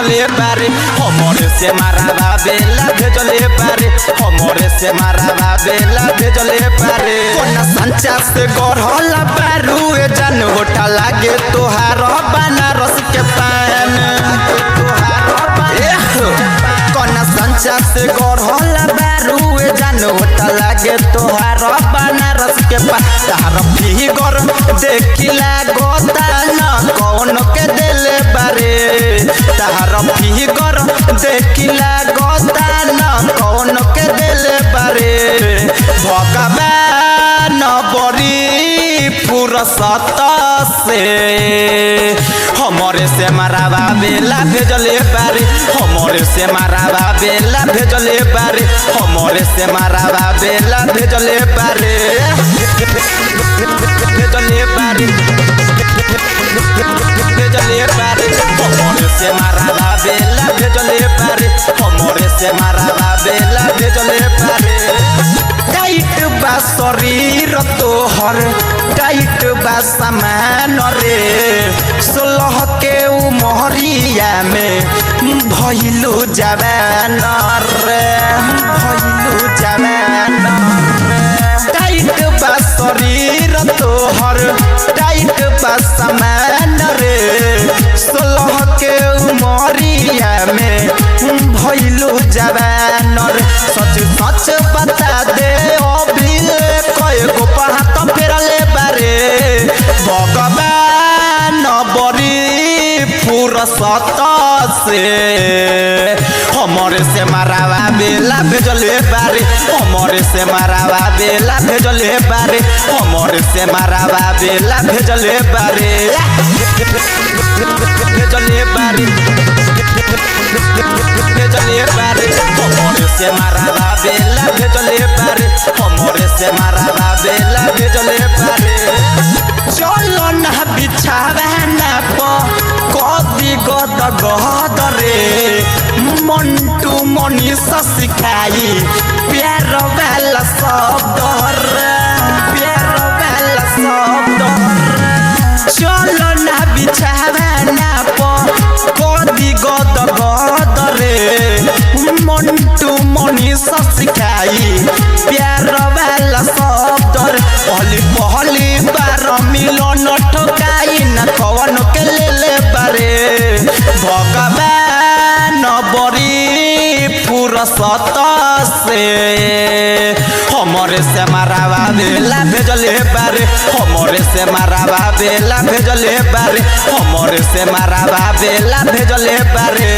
भेजले बारे हमरे से मारावा बेला भेजले बारे हमरे से मारावा बेला भेजले बारे कोना संचा से गढ़ला बारू ए जान होठा लागे तोहार बनारस के पान कोना संचा से गढ़ला बारू ए जान होठा लागे तोहार बनारस के पान तार फिगर देखिला गोता न कौन के देले बारे तार फिगर देखिला गोता न कौन के देले बारे भगवान बड़ी फुर्सत से हमरे से मारावा बेला भेजले बारे हमरे से मारावा बेला भेजले बारे हमरे से मारावा बेला भेजले बारे भेजले बारे भेजले बारे हमरे से मारावा बेला भेजले बारे हमरे से मारावा बेला भेजले बारे टाइट बा शरीर तोहर टाइट बा सामान रे 16 के उमरिया में भइलु जवान रे भइलु जवान टाइट बा शरीर तोहर टाइट बा सामान रे 16 के उमरिया में भइलु जवान रे सच सच बता दे अभी कय गो हाथ फेरले बारे भगवान बड़ी फुर्सत से हमरे से मारावा बेला भेजले बारे हमरे से मारावा बेला भेजले बारे हमरे से मारावा बेला भेजले बारे भेजले बारे भेजले बारे हमरे से मारावा बेला भेजले बारे हमरे से मारावा बेला भेजले बारे चलो ना बिछावा ना प कदी गद गद रे मंटू मनीष सिखाई प्यार वाला शब्द रे प्यार वाला शब्द चलो ना बिछावा ना प कदी गद गद रे मंटू मनीष सिखाई प्यार वाला शब्द पहली पहली बार मिलन ठकाई न कवन के ले बारे भगवान बड़ी फुर्सत से हमरे से मारावा बेला भेजले बारे हमरे से मारावा बेला भेजले बारे हमरे से मारावा बेला भेजले बारे।